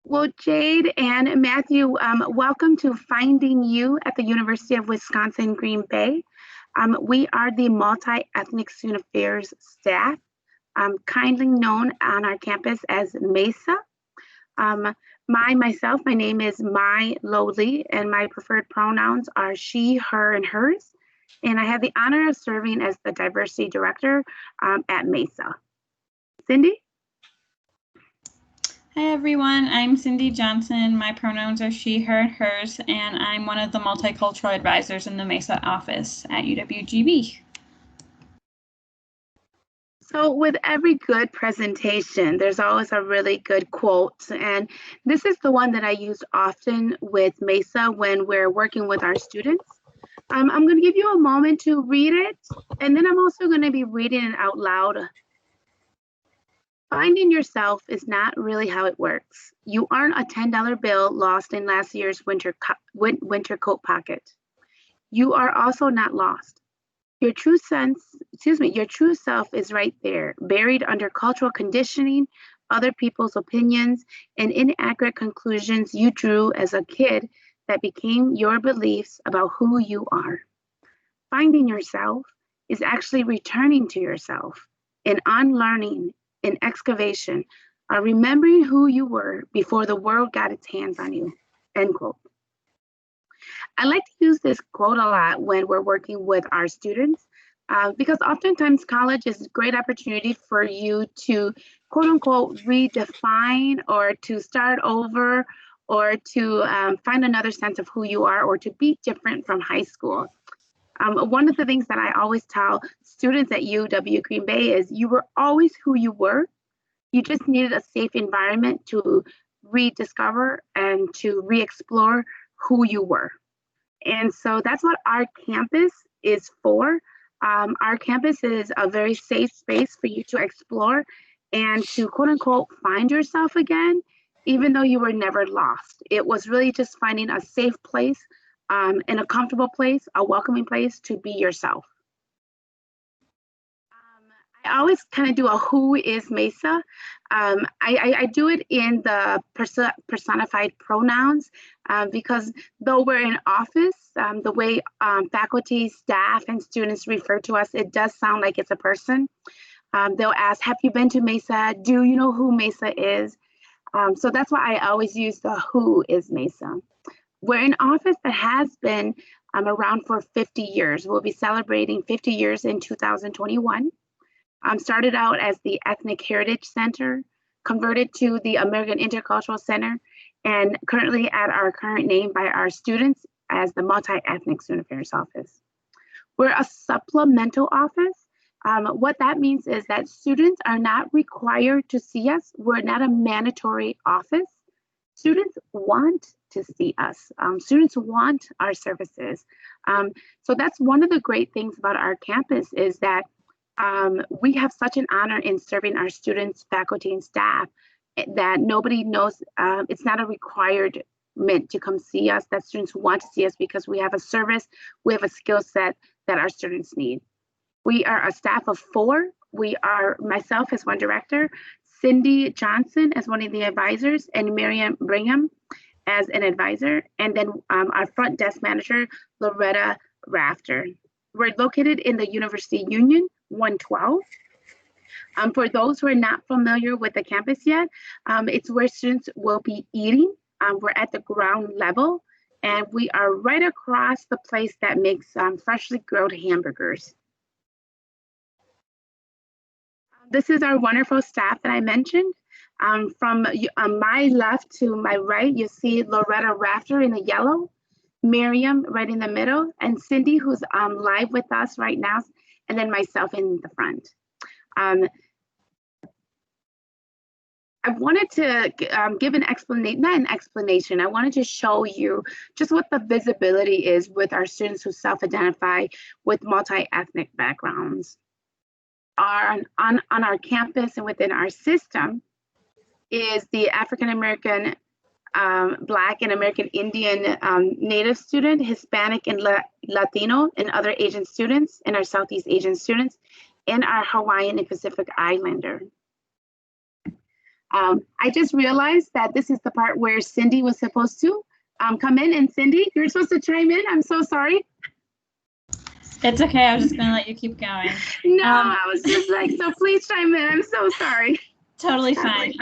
Well, Jade and Matthew, welcome to Finding You at the University of Wisconsin-Green Bay. We are the Multi-Ethnic Student Affairs staff, kindly known on our campus as MESA. My name is Mai Lowly, and my preferred pronouns are she, her, and hers. And I have the honor of serving as the Diversity Director at MESA. Cindy? Hi everyone, I'm Cindy Johnson. My pronouns are she, her, and hers, and I'm one of the multicultural advisors in the MESA office at UWGB. So with every good presentation, there's always a really good quote. And this is the one that I use often with MESA when we're working with our students. I'm going to give you a moment to read it, and then I'm also going to be reading it out loud. Finding yourself is not really how it works. You aren't a $10 bill lost in last year's winter coat pocket. You are also not lost. Your true self is right there, buried under cultural conditioning, other people's opinions, and inaccurate conclusions you drew as a kid that became your beliefs about who you are. Finding yourself is actually returning to yourself, and unlearning, in excavation, remembering who you were before the world got its hands on you, end quote. I like to use this quote a lot when we're working with our students because oftentimes college is a great opportunity for you to quote unquote redefine or to start over or to find another sense of who you are or to be different from high school. One of the things that I always tell students at UW Green Bay is you were always who you were. You just needed a safe environment to rediscover and to re-explore who you were. And so that's what our campus is for. Our campus is a very safe space for you to explore and to quote unquote find yourself again, even though you were never lost. It was really just finding a safe place in a comfortable place, a welcoming place to be yourself. I always kind of do a who is MESA. I do it in the personified pronouns because though we're in office, the way faculty, staff, and students refer to us, it does sound like it's a person. They'll ask, have you been to MESA? Do you know who MESA is? So that's why I always use the who is MESA. We're an office that has been around for 50 years. We'll be celebrating 50 years in 2021. Started out as the Ethnic Heritage Center, converted to the American Intercultural Center, and currently at our current name by our students as the Multi-Ethnic Student Affairs Office. We're a supplemental office. What that means is that students are not required to see us. We're not a mandatory office. Students want to see us. Students want our services. So that's one of the great things about our campus is that we have such an honor in serving our students, faculty, and staff that nobody knows it's not a requirement to come see us, that students want to see us because we have a service, we have a skill set that our students need. We are a staff of 4. We are myself as one director, Cindy Johnson as one of the advisors, and Miriam as an advisor, and then our front desk manager, Loretta Rafter. We're located in the University Union 112. For those who are not familiar with the campus yet, it's where students will be eating. We're at the ground level, and we are right across the place that makes freshly grilled hamburgers. This is our wonderful staff that I mentioned. From my left to my right, you see Loretta Rafter in the yellow, Miriam right in the middle, and Cindy, who's live with us right now, and then myself in the front. I wanted to give an explanation, not an explanation, I wanted to show you just what the visibility is with our students who self-identify with multi-ethnic backgrounds. On our campus and within our system is the African American, Black and American Indian Native student, Hispanic and Latino and other Asian students, and our Southeast Asian students, and our Hawaiian and Pacific Islander. I just realized that this is the part where Cindy was supposed to come in, and Cindy, you're supposed to chime in. I'm so sorry. It's okay. I was just going to let you keep going. No, I was just like, so please chime in. I'm so sorry. Totally fine.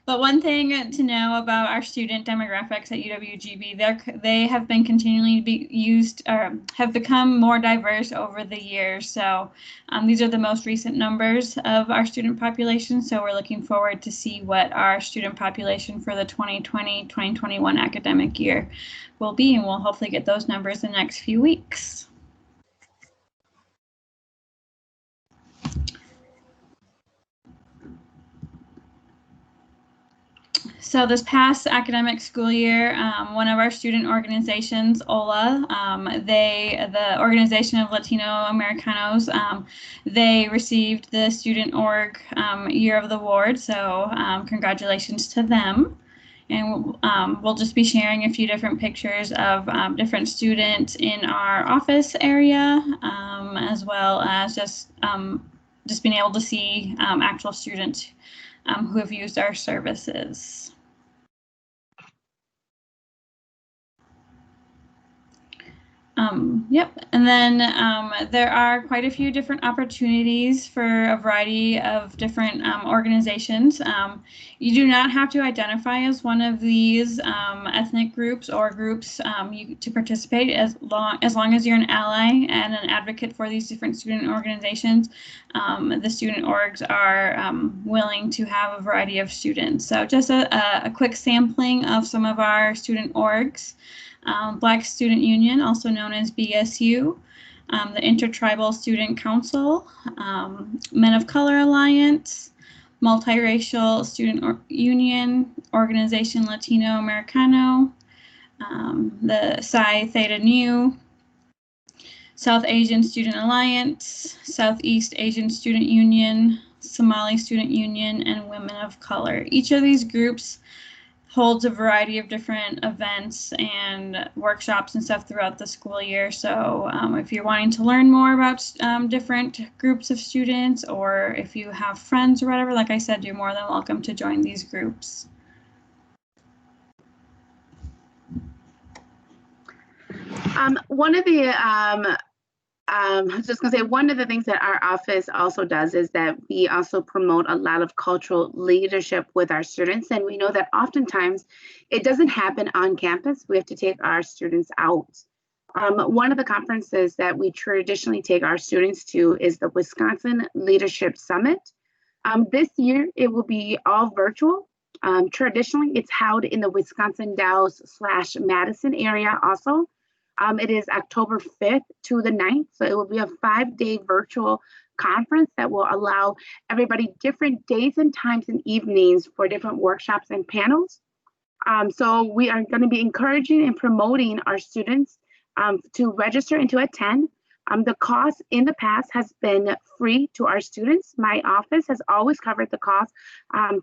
But one thing to know about our student demographics at UWGB, they have been continually have become more diverse over the years. So these are the most recent numbers of our student population. So we're looking forward to see what our student population for the 2020-2021 academic year will be, and we'll hopefully get those numbers in the next few weeks. So this past academic school year, one of our student organizations, OLA, the Organization of Latino Americanos, they received the Student Org Year of the Award. So congratulations to them. And we'll just be sharing a few different pictures of different students in our office area, as well as just being able to see actual students who have used our services. Yep, and then there are quite a few different opportunities for a variety of different organizations. You do not have to identify as one of these ethnic groups or groups to participate, as long as you're an ally and an advocate for these different student organizations. The student orgs are willing to have a variety of students. So just a quick sampling of some of our student orgs. Black Student Union, also known as BSU, the Intertribal Student Council, Men of Color Alliance, Multiracial Student Union, Organization Latino Americano, the Psi Theta Nu, South Asian Student Alliance, Southeast Asian Student Union, Somali Student Union, and Women of Color. Each of these groups holds a variety of different events and workshops and stuff throughout the school year. So if you're wanting to learn more about different groups of students, or if you have friends or whatever, like I said, you're more than welcome to join these groups. One of the I was just gonna say, one of the things that our office also does is that we also promote a lot of cultural leadership with our students. And we know that oftentimes it doesn't happen on campus. We have to take our students out. One of the conferences that we traditionally take our students to is the Wisconsin Leadership Summit. This year, it will be all virtual. Traditionally, it's held in the Wisconsin Dells/Madison area also. It is October 5th to the 9th, so it will be a 5-day virtual conference that will allow everybody different days and times and evenings for different workshops and panels. So we are going to be encouraging and promoting our students to register and to attend. The cost in the past has been free to our students. My office has always covered the cost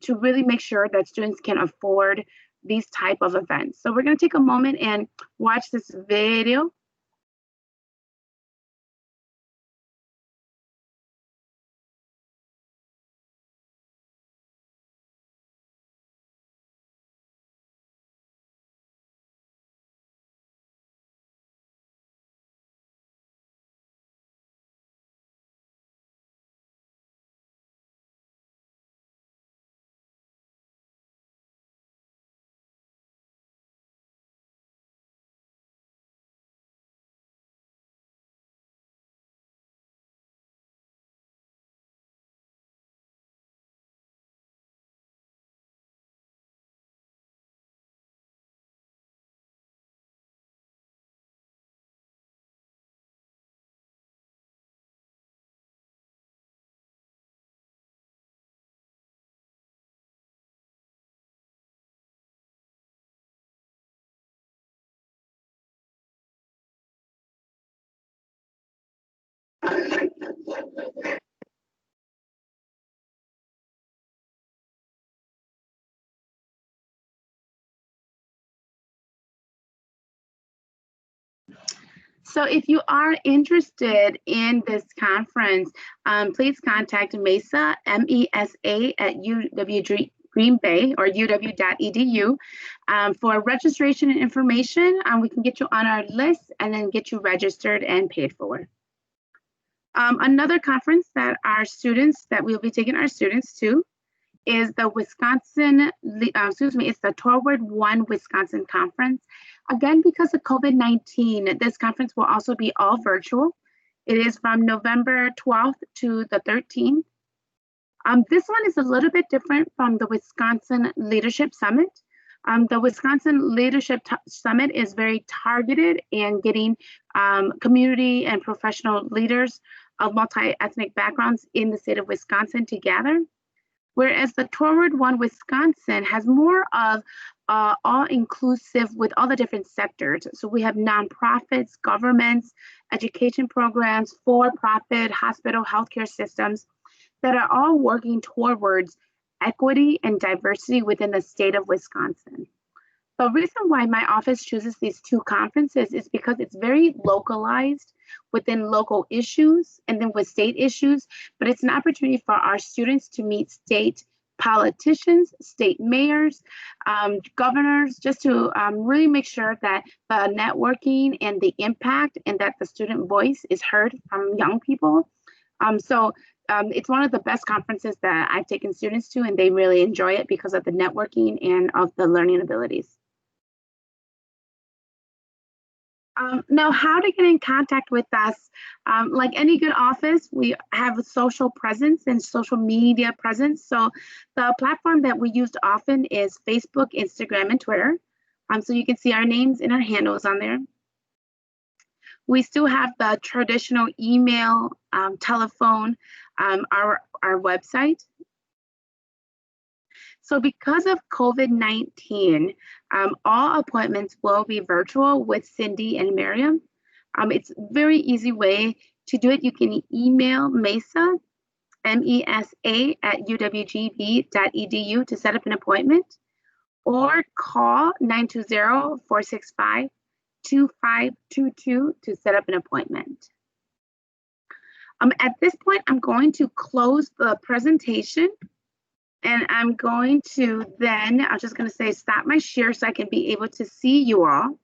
to really make sure that students can afford these type of events. So we're going to take a moment and watch this video. So if you are interested in this conference, please contact MESA, MESA at UWGB Green Bay or uw.edu. For registration and information, we can get you on our list and then get you registered and paid for. Another conference that we'll be taking our students to is the it's the Toward One Wisconsin Conference. Again, because of COVID-19, this conference will also be all virtual. It is from November 12th to the 13th. This one is a little bit different from the Wisconsin Leadership Summit. The Wisconsin Leadership Summit is very targeted in getting community and professional leaders of multi-ethnic backgrounds in the state of Wisconsin together. Whereas the Toward One Wisconsin has more of all-inclusive with all the different sectors. So we have nonprofits, governments, education programs, for-profit, hospital, healthcare systems that are all working towards equity and diversity within the state of Wisconsin. The reason why my office chooses these two conferences is because it's very localized within local issues and then with state issues, but it's an opportunity for our students to meet state politicians, state mayors, governors, just to really make sure that the networking and the impact and that the student voice is heard from young people. It's one of the best conferences that I've taken students to, and they really enjoy it because of the networking and of the learning abilities. Now, how to get in contact with us. Like any good office, we have a social presence and social media presence. So the platform that we used often is Facebook, Instagram, and Twitter. So you can see our names and our handles on there. We still have the traditional email, telephone, our website. So because of COVID-19, all appointments will be virtual with Cindy and Miriam. It's a very easy way to do it. You can email MESA, MESA at UWGB.edu to set up an appointment, or call 920-465-2522 to set up an appointment. At this point, I'm going to close the presentation. And I'm going to then, I'm just going to say stop my share so I can be able to see you all.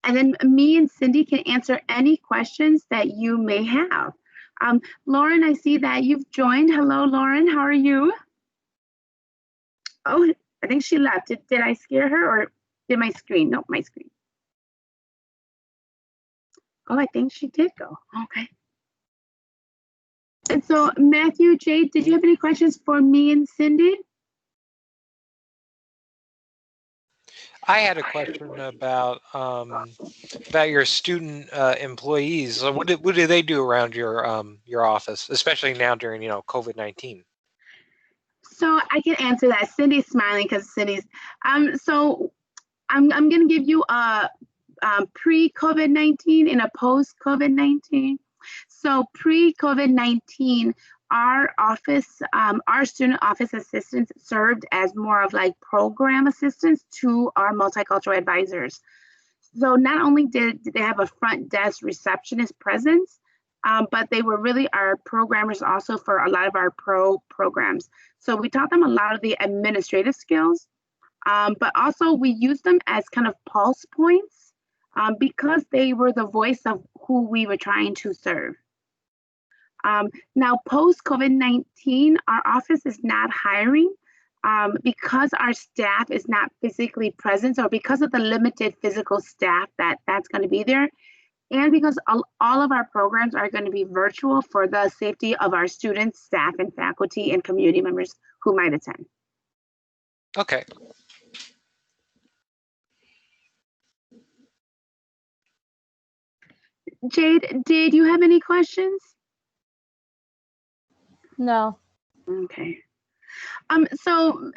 And then me and Cindy can answer any questions that you may have. Lauren, I see that you've joined. Hello, Lauren, how are you? Oh, I think she left. Did I scare her or did my screen? Nope, my screen. Oh, I think she did go. Okay. And so Matthew, Jade, did you have any questions for me and Cindy? I had a question about your student employees. So what do they do around your office, especially now during COVID-19? So I can answer that. Cindy's smiling because Cindy's. So I'm going to give you a pre-COVID-19 and a post-COVID-19. So pre-COVID-19, our office, our student office assistants served as more of like program assistants to our multicultural advisors. So not only did they have a front desk receptionist presence, but they were really our programmers also for a lot of our programs. So we taught them a lot of the administrative skills, but also we used them as kind of pulse points because they were the voice of who we were trying to serve. Now, post-COVID-19, our office is not hiring because our staff is not physically present, or because of the limited physical staff that's going to be there, and because all of our programs are going to be virtual for the safety of our students, staff, and faculty and community members who might attend. Okay. Jade, did you have any questions? No. Okay. So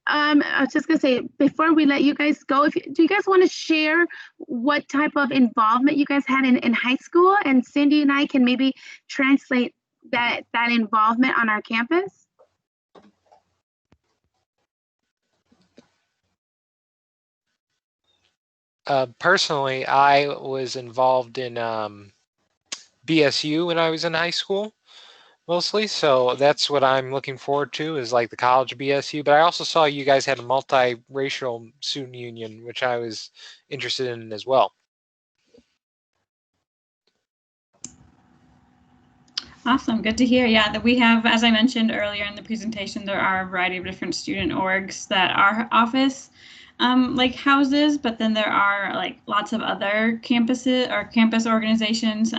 I was just gonna say, before we let you guys go, do you guys want to share what type of involvement you guys had in high school, and Cindy and I can maybe translate that involvement on our campus? Personally, I was involved in BSU when I was in high school. mostly. So that's what I'm looking forward to, is like the college BSU. But I also saw you guys had a multiracial student union, which I was interested in as well. Awesome. Good to hear. Yeah, that we have, as I mentioned earlier in the presentation, there are a variety of different student orgs that our office like houses, but then there are like lots of other campuses or campus organizations.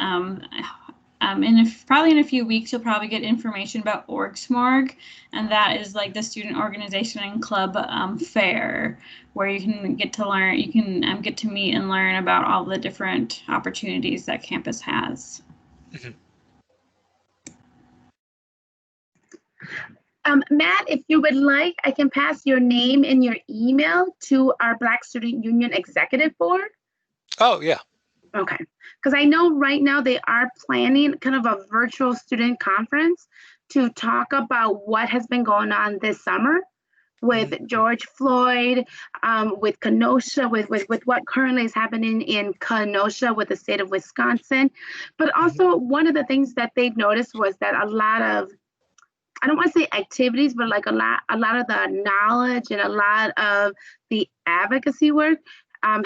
Probably in a few weeks, you'll probably get information about OrgSmorg, and that is like the student organization and club fair, where you can get to learn, you can get to meet and learn about all the different opportunities that campus has. Matt, if you would like, I can pass your name and your email to our Black Student Union Executive Board. Oh, yeah. Okay, because I know right now they are planning kind of a virtual student conference to talk about what has been going on this summer with George Floyd, with Kenosha, with what currently is happening in Kenosha with the state of Wisconsin. But also one of the things that they've noticed was that a lot of, I don't want to say activities, but like a lot of the knowledge and a lot of the advocacy work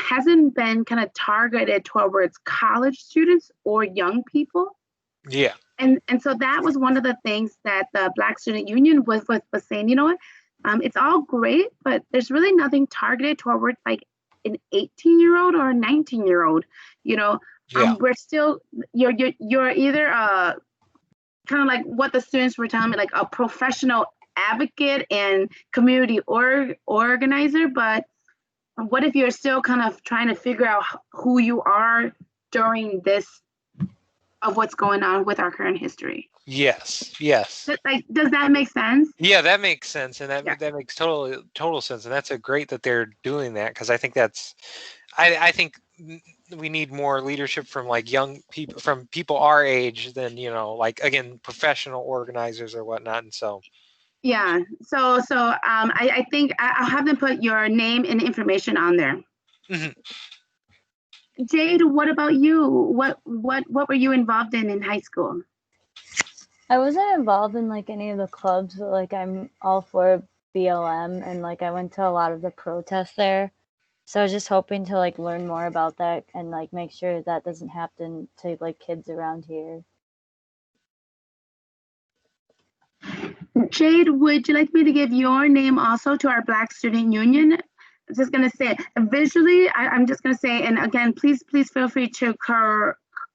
hasn't been kind of targeted towards college students or young people. Yeah. And so that was one of the things that the Black Student Union was saying, you know what, it's all great, but there's really nothing targeted towards like an 18-year-old or a 19-year-old. You know, we're still, you're either kind of like what the students were telling me, like a professional advocate and community organizer, but what if you're still kind of trying to figure out who you are during this of what's going on with our current history? Yes. Like, does that make sense? Yeah, that makes sense, and that makes total sense, and that's a great that they're doing that, because I think that's, I think we need more leadership from like young people, from people our age, than, you know, like, again, professional organizers or whatnot. And so yeah, so I think I'll have them put your name and information on there. Jade, what about you? What were you involved in high school? I wasn't involved in like any of the clubs, but like I'm all for BLM, and like I went to a lot of the protests there. So I was just hoping to like learn more about that and like make sure that doesn't happen to like kids around here. Jade, would you like me to give your name also to our Black Student Union? I'm just gonna say visually, I'm just gonna say, and again, please feel free to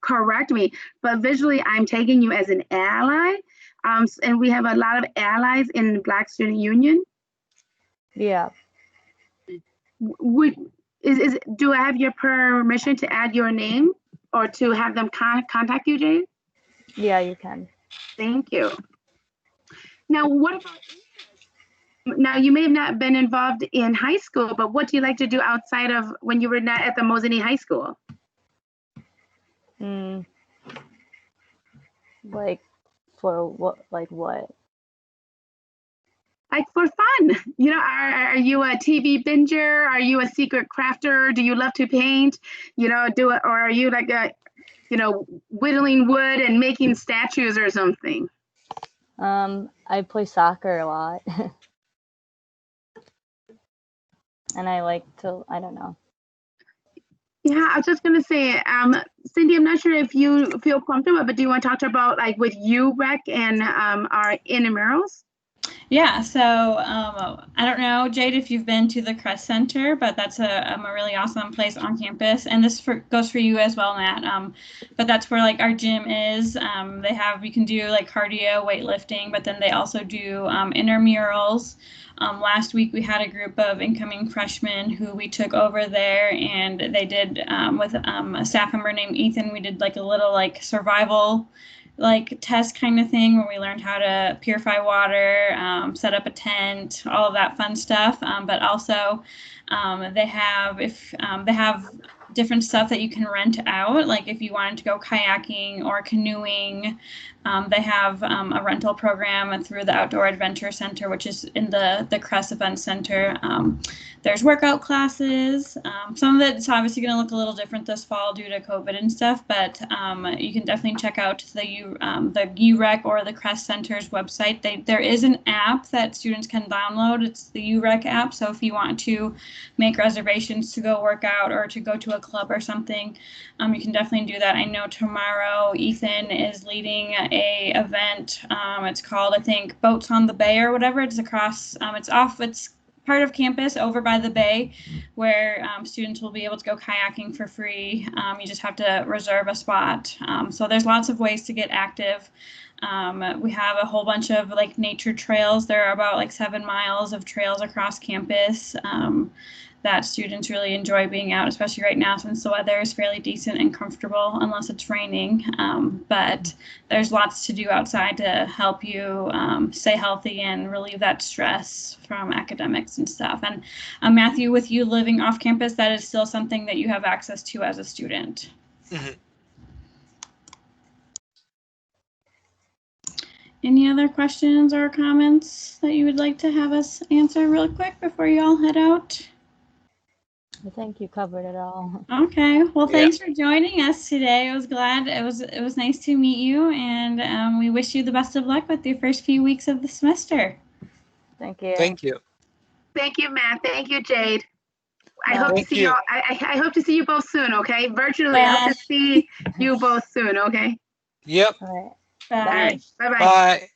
correct me, but visually I'm taking you as an ally. And we have a lot of allies in the Black Student Union. Yeah. Do I have your permission to add your name or to have them contact you, Jade? Yeah, you can. Thank you. Now, what about, now you may have not been involved in high school, but what do you like to do outside of when you were not at the Mosinee High School? Like for what? Like what? Like for fun, you know, are you a TV binger? Are you a secret crafter? Do you love to paint? You know, or are you like a, you know, whittling wood and making statues or something? I play soccer a lot. And I like to, I don't know. Yeah, I was just gonna say, Cindy, I'm not sure if you feel comfortable, but do you want to talk about like with UWEC and our intramurals? Yeah, so I don't know, Jade, if you've been to the Crest Center, but that's a really awesome place on campus, and this goes for you as well, Matt. But that's where like our gym is. They have, you can do like cardio, weightlifting, but then they also do intramurals. Last week we had a group of incoming freshmen who we took over there, and they did with a staff member named Ethan. We did like a little like survival like test kind of thing where we learned how to purify water, set up a tent, all of that fun stuff. But also they have different stuff that you can rent out, like if you wanted to go kayaking or canoeing, They have a rental program through the Outdoor Adventure Center, which is in the Crest Event Center. There's workout classes. Some of it's obviously going to look a little different this fall due to COVID and stuff, but you can definitely check out the UREC or the Crest Center's website. There is an app that students can download. It's the UREC app. So if you want to make reservations to go work out or to go to a club or something, you can definitely do that. I know tomorrow Ethan is leading a event. It's called, I think, Boats on the Bay or whatever. It's across, it's part of campus over by the bay, where students will be able to go kayaking for free. You just have to reserve a spot. So there's lots of ways to get active. We have a whole bunch of like nature trails. There are about like 7 miles of trails across campus that students really enjoy being out, especially right now since the weather is fairly decent and comfortable unless it's raining. But there's lots to do outside to help you stay healthy and relieve that stress from academics and stuff. And Matthew, with you living off campus, that is still something that you have access to as a student. Mhm. Any other questions or comments that you would like to have us answer real quick before you all head out? I think you covered it all. Okay, well, Yeah. thanks for joining us today. I was glad. It was nice to meet you, and we wish you the best of luck with your first few weeks of the semester. Thank you. Thank you. Thank you, Matt. Thank you, Jade. I Bye. hope to Thank see you. you. I hope to see you both soon. Okay, virtually. I hope to see you both soon. Okay. Yep. All right. Bye. All right. Bye bye. Bye.